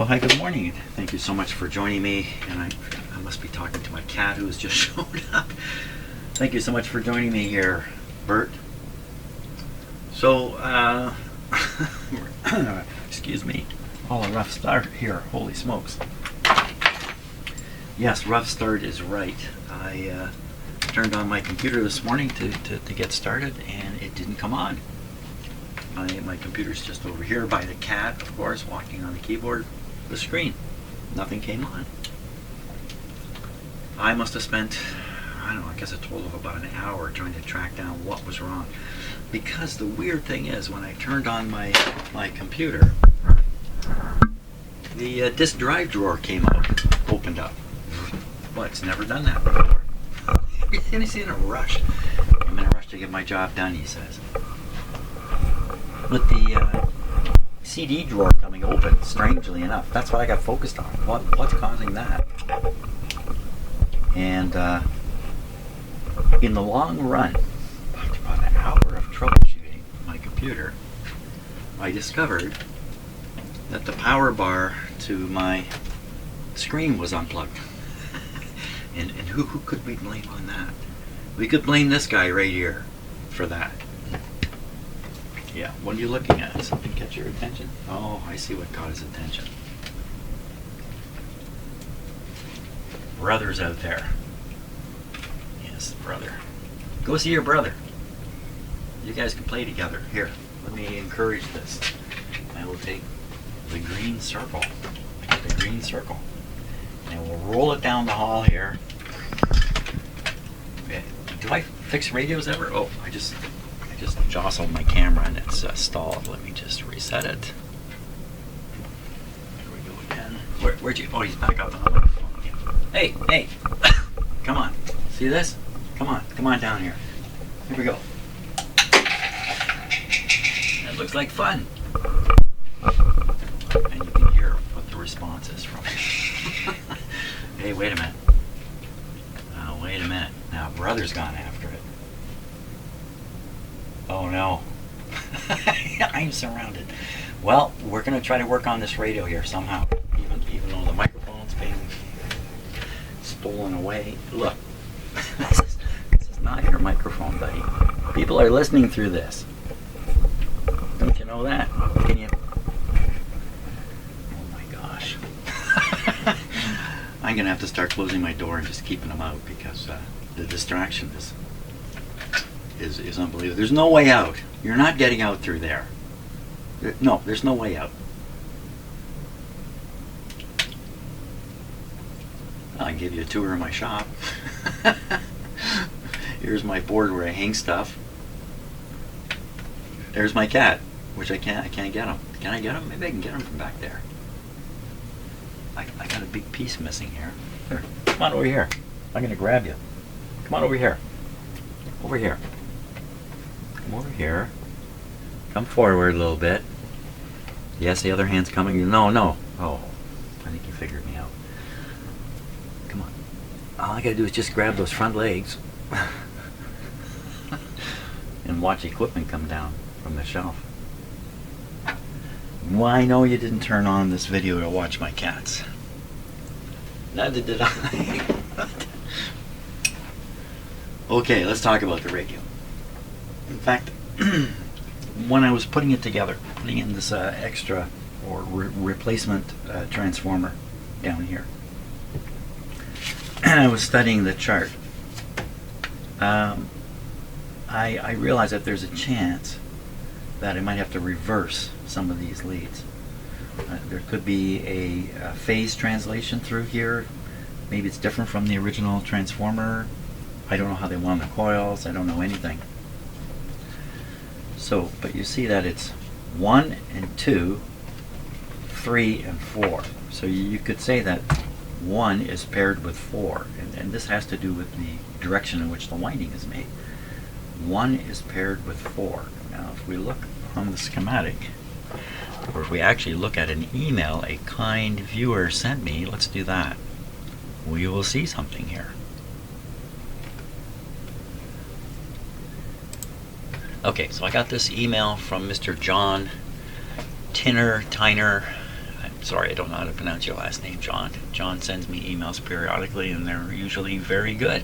Well, hi, good morning. Thank you so much for joining me. And I must be talking to my cat who has just showed up. Thank you so much for joining me here, Bert. So, excuse me. Oh, a rough start here. Holy smokes. Yes, rough start is right. I turned on my computer this morning to get started, and it didn't come on. My computer's just over here by the cat, of course, walking on the keyboard. The screen. Nothing came on. I must have spent, I don't know, I guess a total of about an hour trying to track down what was wrong. Because the weird thing is, when I turned on my computer, the disk drive drawer came out, opened up. Well, it's never done that before. He's in a rush. I'm in a rush to get my job done, he says. With the CD drawer coming open, strangely enough, that's what I got focused on. What's causing that? And in the long run, after about an hour of troubleshooting my computer, I discovered that the power bar to my screen was unplugged. and who could we blame on that? We could blame this guy right here for that. Yeah, what are you looking at? Something catch your attention? Oh, I see what caught his attention. Brother's out there. Yes, brother. Go see your brother. You guys can play together. Here, let me encourage this. I will take the green circle. The green circle. And we'll roll it down the hall here. Okay. Do I fix radios ever? Oh, I just jostled my camera and it's stalled. Let me just reset it. Here we go again. Where'd you? Oh, he's back up on the microphone again. Hey! Come on. See this? Come on down here. Here we go. That looks like fun. And you can hear what the response is from it. Hey, wait a minute. Wait a minute. Now, brother's gone after it. Oh no. I'm surrounded. Well, we're going to try to work on this radio here somehow. Even though the microphone's being stolen away. Look. This is not your microphone, buddy. People are listening through this. Don't you know that? Can you? Oh my gosh. I'm going to have to start closing my door and just keeping them out because the distraction is unbelievable. There's no way out. You're not getting out through there. No, there's no way out. I'll give you a tour of my shop. Here's my board where I hang stuff. There's my cat, which I can't get him. Can I get him? Maybe I can get him from back there. I got a big piece missing here. Here, come on over here. I'm gonna grab you. Come on over here. Over here. Come over here. Come forward a little bit. Yes, the other hand's coming. No. Oh, I think you figured me out. Come on. All I gotta do is just grab those front legs and watch equipment come down from the shelf. Well, I know you didn't turn on this video to watch my cats. Neither did I. Okay, let's talk about the radio. In fact, when I was putting it together, putting in this extra or replacement transformer down here, and I was studying the chart, I realized that there's a chance that I might have to reverse some of these leads. There could be a phase translation through here. Maybe it's different from the original transformer. I don't know how they wound the coils. I don't know anything. So, but you see that it's 1 and 2, 3 and 4. So you could say that 1 is paired with 4, and this has to do with the direction in which the winding is made. 1 is paired with 4. Now, if we look on the schematic, or if we actually look at an email a kind viewer sent me, let's do that. We will see something here. Okay, so I got this email from Mr. John Tyner Sorry, I don't know how to pronounce your last name, John. John sends me emails periodically, and they're usually very good.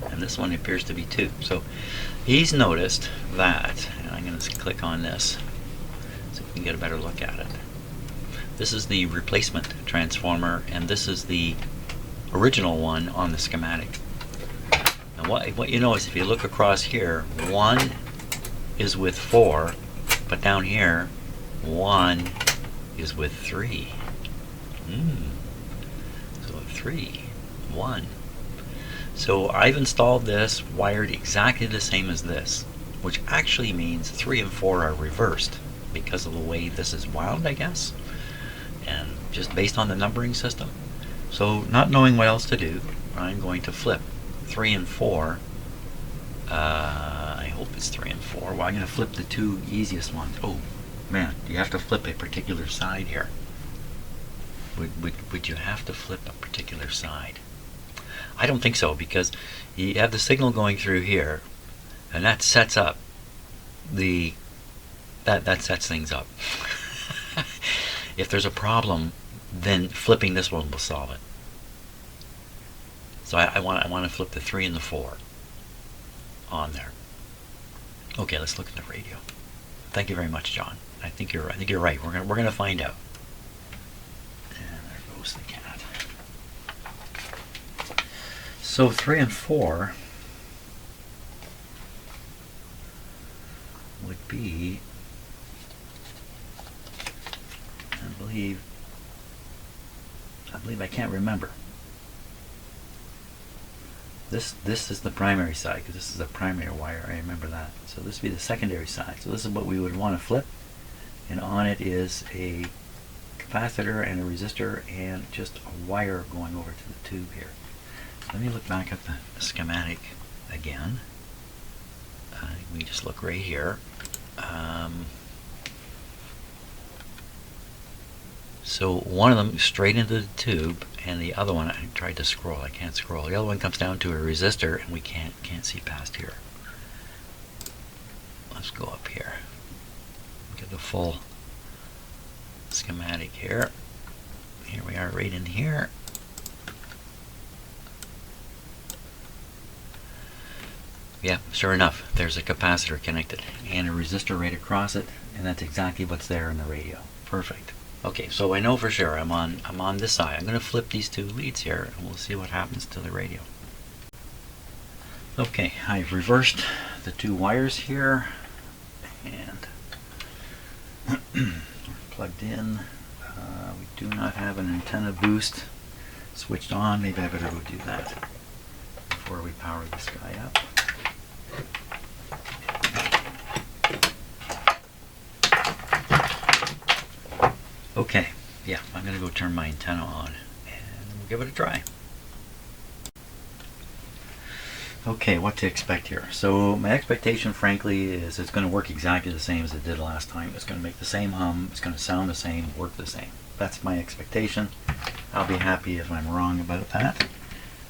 And this one appears to be too. So he's noticed that, and I'm going to click on this so we can get a better look at it. This is the replacement transformer, and this is the original one on the schematic. And what you notice, if you look across here, 1 is with 4, but down here, 1 is with 3. So 3, 1. So I've installed this wired exactly the same as this, which actually means 3 and 4 are reversed because of the way this is wound, I guess, and just based on the numbering system. So not knowing what else to do, I'm going to flip 3 and 4. I hope it's 3 and 4. Well, I'm going to flip the 2 easiest ones. Oh man, you have to flip a particular side here. Would you have to flip a particular side? I don't think so, because you have the signal going through here, and that sets up that sets things up. If there's a problem, then flipping this one will solve it. So I want to flip the 3 and the 4 on there. Okay, let's look at the radio. Thank you very much, John. I think you're right. We're gonna find out. And there goes the cat. So 3 and 4 would be, I believe I can't remember. This is the primary side, because this is a primary wire. I remember that. So this would be the secondary side. So this is what we would want to flip, and on it is a capacitor and a resistor and just a wire going over to the tube here. Let me look back at the schematic again. We just look right here. So one of them straight into the tube, and the other one, I tried to scroll, I can't scroll. The other one comes down to a resistor, and we can't see past here. Let's go up here. Get the full schematic here. Here we are, right in here. Yeah, sure enough, there's a capacitor connected and a resistor right across it, and that's exactly what's there in the radio. Perfect. Okay, so I know for sure I'm on this side. I'm going to flip these 2 leads here, and we'll see what happens to the radio. Okay, I've reversed the 2 wires here, and we're plugged in. We do not have an antenna boost switched on. Maybe I better go do that before we power this guy up. Okay, yeah, I'm going to go turn my antenna on, and we'll give it a try. Okay, what to expect here. So my expectation, frankly, is it's going to work exactly the same as it did last time. It's going to make the same hum, it's going to sound the same, work the same. That's my expectation. I'll be happy if I'm wrong about that.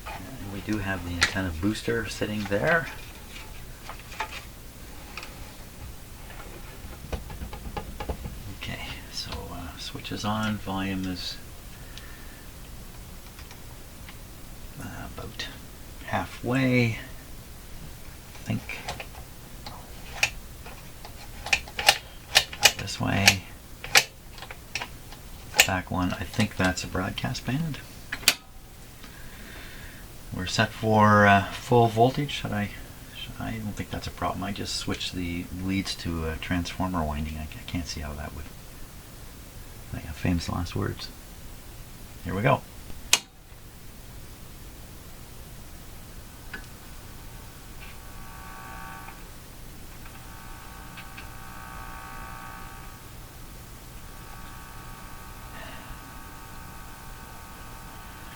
And we do have the antenna booster sitting there. Switch is on, volume is about halfway, I think. This way. Back one, I think that's a broadcast band. We're set for full voltage. I don't think that's a problem. I just switched the leads to a transformer winding. I can't see how that would. Famous last words. Here we go.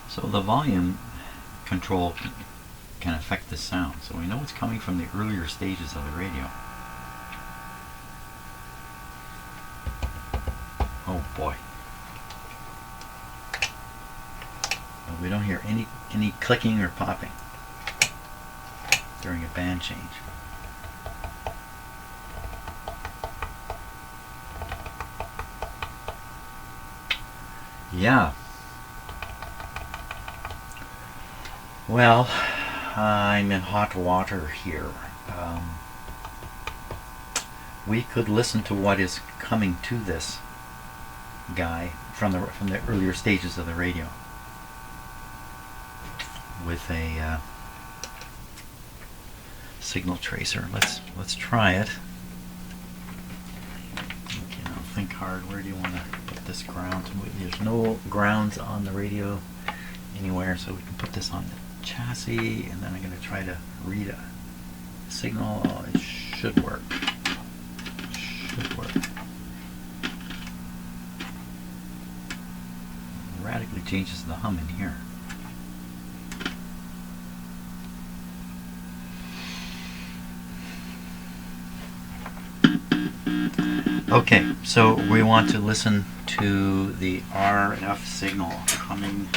So the volume control can affect the sound. So we know it's coming from the earlier stages of the radio. Oh boy. We don't hear any clicking or popping during a band change. Yeah. Well, I'm in hot water here. We could listen to what is coming to this guy from the earlier stages of the radio with a signal tracer. Let's try it. Okay, now think hard. Where do you want to put this ground? There's no grounds on the radio anywhere, so we can put this on the chassis, and then I'm going to try to read a signal. Oh, it should work. Should work. Radically changes the hum in here. Okay, so we want to listen to the RF signal coming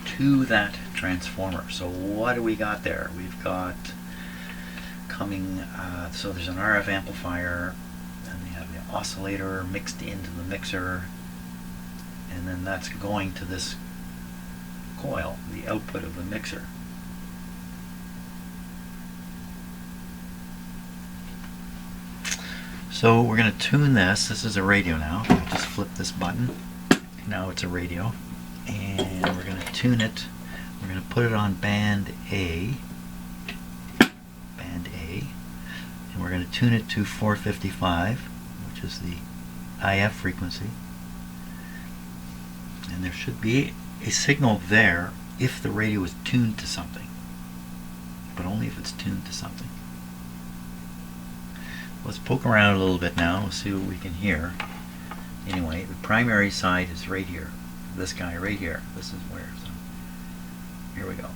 to that transformer. So what do we got there? We've got coming, so there's an RF amplifier, and we have the oscillator mixed into the mixer, and then that's going to this coil, the output of the mixer. So we're going to tune this. This is a radio now. Just flip this button. Now it's a radio. And we're going to tune it. We're going to put it on band A. Band A. And we're going to tune it to 455, which is the IF frequency. And there should be a signal there if the radio is tuned to something. But only if it's tuned to something. Let's poke around a little bit now. We'll see what we can hear. Anyway, the primary side is right here. This guy right here. This is where. So here we go.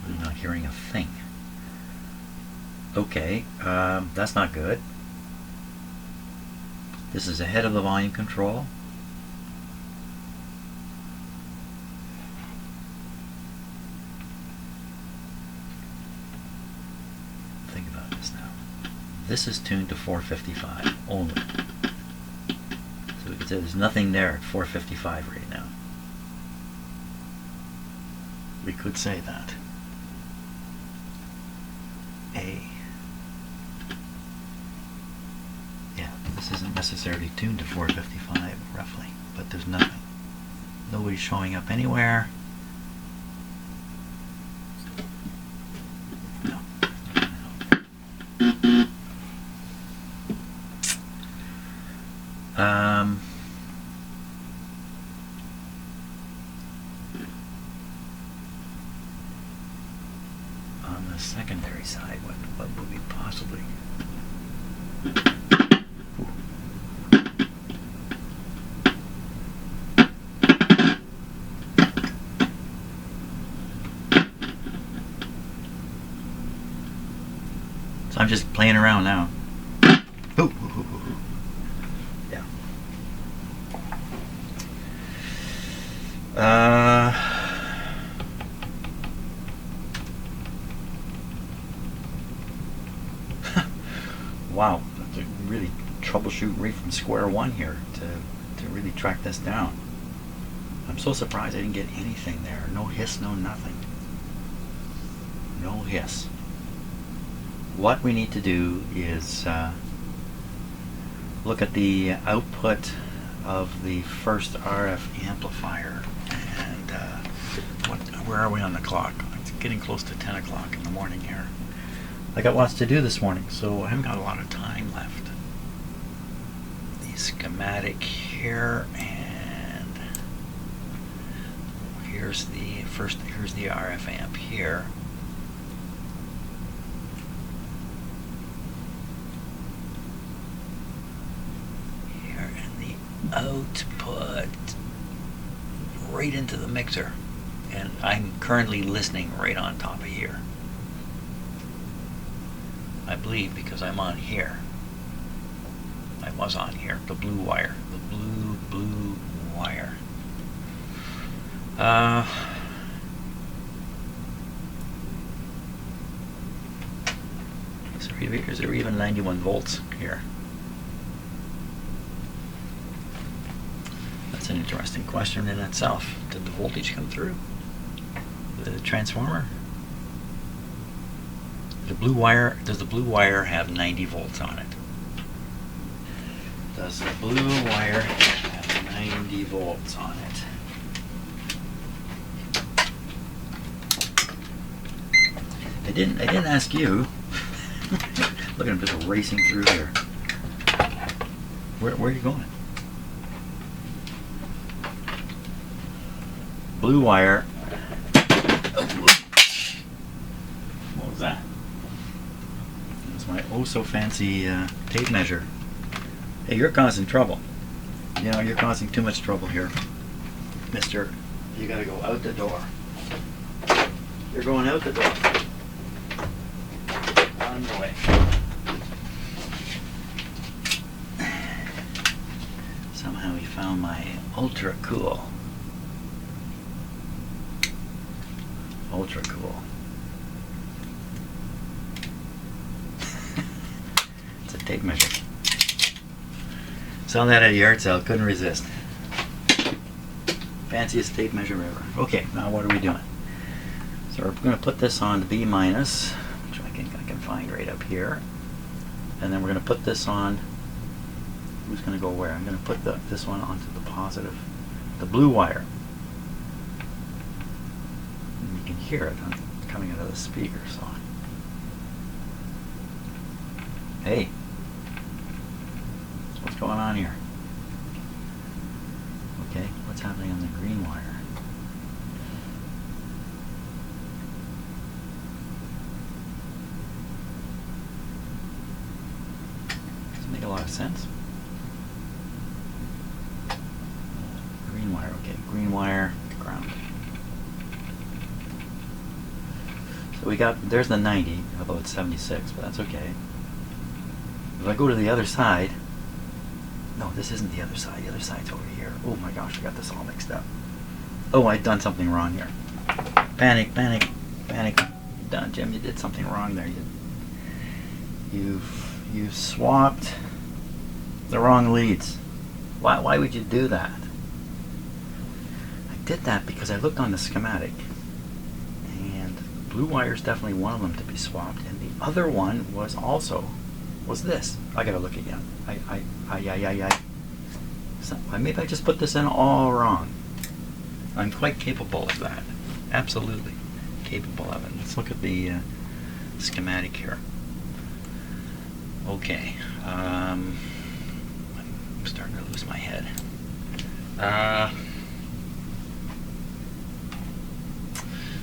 I'm not hearing a thing. Okay, that's not good. This is ahead of the volume control. Think about this now. This is tuned to 455 only. So we can say there's nothing there at 455 right now. We could say that. A. Yeah, this isn't necessarily tuned to 455 roughly, but there's nothing. Nobody's showing up anywhere. No. On the secondary side, what would we possibly? So I'm just playing around now. Ooh, ooh, ooh, ooh. Yeah. Wow, that's a really troubleshoot right from square one here to really track this down. I'm so surprised I didn't get anything there. No hiss, no nothing. No hiss. What we need to do is look at the output of the first RF amplifier, and where are we on the clock? It's getting close to 10 o'clock in the morning here. I got lots to do this morning, so I haven't got a lot of time left. The schematic here, and here's the RF amp here. Here, and the output right into the mixer. And I'm currently listening right on top of here. I believe because I'm on here. I was on here. The blue wire. The blue wire. Sorry. Is there even 91 volts here? That's an interesting question in itself. Did the voltage come through the transformer? The blue wire, does the blue wire have 90 volts on it? Does the blue wire have 90 volts on it? I didn't ask you. Look at him just racing through here. Where are you going? Blue wire. What was that? That's my oh so fancy tape measure. Hey, you're causing trouble. You know, you're causing too much trouble here, mister. You gotta go out the door. You're going out the door. On the way. Somehow he found my ultra cool. Ultra cool. It's a tape measure. Selling that at a yard sale, couldn't resist. Fanciest tape measure ever. Okay, now what are we doing? So we're going to put this on B minus, which I can find right up here. And then we're going to put this on, who's going to go where? I'm going to put this one onto the positive, the blue wire. And you can hear it coming out of the speaker. So, hey, what's going on here? Okay, what's happening on the green wire? Doesn't make a lot of sense. Green wire, okay, green wire, ground. So we got, there's the 90, although it's 76, but that's okay. If I go to the other side, no, this isn't the other side. The other side's over here. Oh my gosh, I got this all mixed up. Oh, I've done something wrong here. Panic, panic, panic. Done, Jim. You did something wrong there. You swapped the wrong leads. Why would you do that? I did that because I looked on the schematic, and blue wire is definitely one of them to be swapped, and the other one was this. I gotta look again. So, maybe I just put this in all wrong. I'm quite capable of that. Absolutely capable of it. Let's look at the schematic here. Okay. I'm starting to lose my head.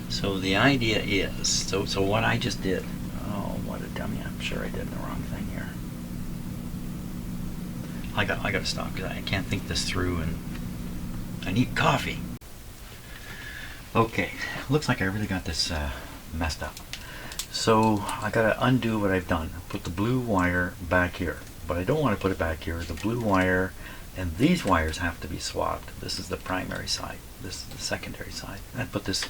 So the idea is, so what I just did, oh, what a dummy. I'm sure I did the wrong thing here. I got to stop because I can't think this through, and I need coffee. Okay, looks like I really got this messed up. So I got to undo what I've done. Put the blue wire back here, but I don't want to put it back here. The blue wire and these wires have to be swapped. This is the primary side. This is the secondary side. And put this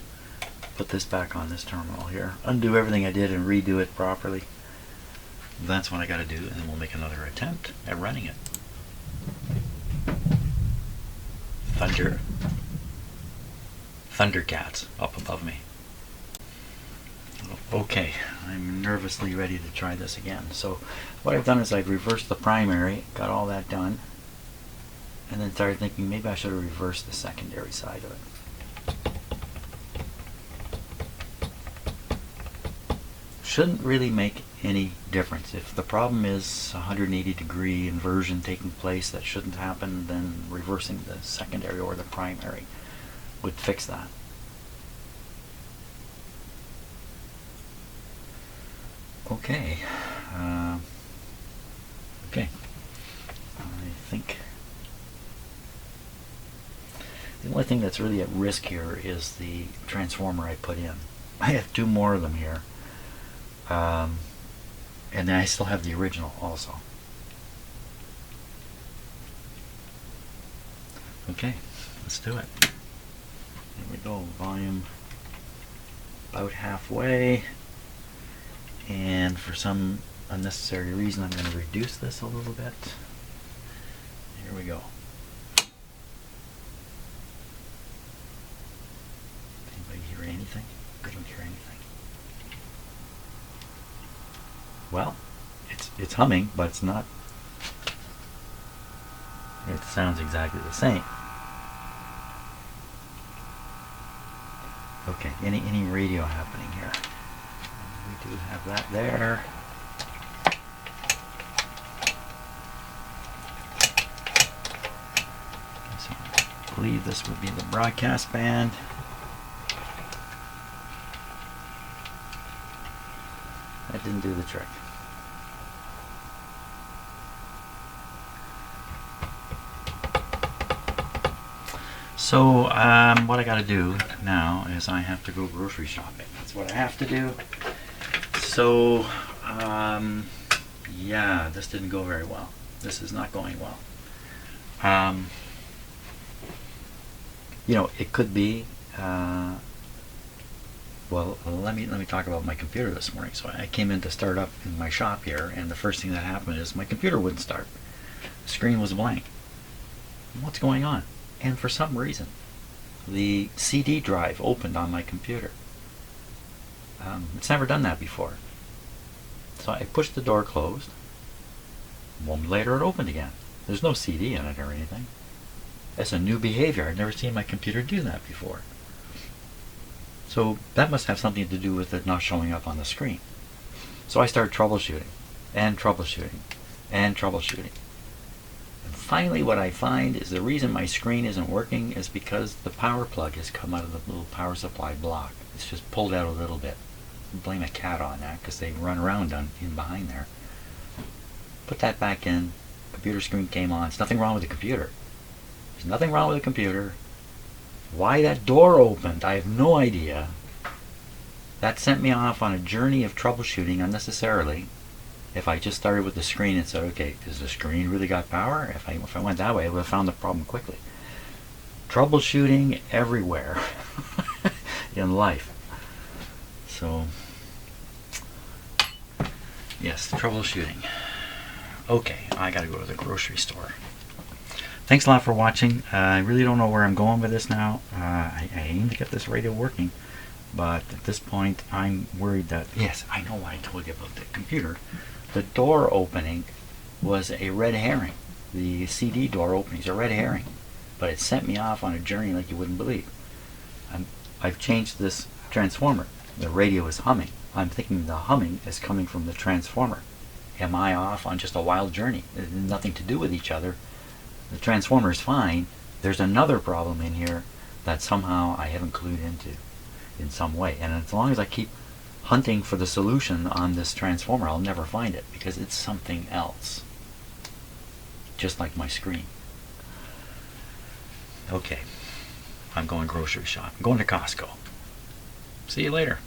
back on this terminal here. Undo everything I did and redo it properly. That's what I got to do, and then we'll make another attempt at running it. Thundercats up above me. Okay, I'm nervously ready to try this again. So what I've done is I've reversed the primary, got all that done, and then started thinking maybe I should have reversed the secondary side of it. Shouldn't really make any difference. If the problem is 180-degree inversion taking place that shouldn't happen, then reversing the secondary or the primary would fix that. Okay. Okay. I think the only thing that's really at risk here is the transformer I put in. I have two more of them here. And then I still have the original also. Okay, let's do it. Here we go, volume about halfway. And for some unnecessary reason, I'm going to reduce this a little bit. Here we go. Anybody hear anything? Couldn't hear anything. Well, it's humming, but it's not. It sounds exactly the same. Okay, any radio happening here? We do have that there. So I believe this would be the broadcast band. That didn't do the trick. So what I got to do now is I have to go grocery shopping. That's what I have to do. So yeah, this didn't go very well. This is not going well. You know, it could be. Well, let me talk about my computer this morning. So I came in to start up in my shop here, and the first thing that happened is my computer wouldn't start. The screen was blank. What's going on? And for some reason, the CD drive opened on my computer. It's never done that before. So I pushed the door closed. A moment later, it opened again. There's no CD in it or anything. That's a new behavior. I've never seen my computer do that before. So that must have something to do with it not showing up on the screen. So I started troubleshooting, and troubleshooting, and troubleshooting. And finally what I find is the reason my screen isn't working is because the power plug has come out of the little power supply block. It's just pulled out a little bit. Blame a cat on that because they run around in behind there. Put that back in. Computer screen came on. There's nothing wrong with the computer. There's nothing wrong with the computer. Why that door opened, I have no idea. That sent me off on a journey of troubleshooting unnecessarily. If I just started with the screen and said, okay, does the screen really got power? If I went that way, I would have found the problem quickly. Troubleshooting everywhere in life. So, yes, troubleshooting. Okay, I gotta go to the grocery store. Thanks a lot for watching. I really don't know where I'm going with this now. I aim to get this radio working, but at this point I'm worried that, yes, I know what I told you about the computer. The door opening was a red herring. The CD door opening is a red herring, but it sent me off on a journey like you wouldn't believe. I've changed this transformer. The radio is humming. I'm thinking the humming is coming from the transformer. Am I off on just a wild journey? It had nothing to do with each other. The transformer is fine. There's another problem in here that somehow I haven't clued into in some way. And as long as I keep hunting for the solution on this transformer, I'll never find it because it's something else. Just like my screen. Okay. I'm going grocery shopping. I'm going to Costco. See you later.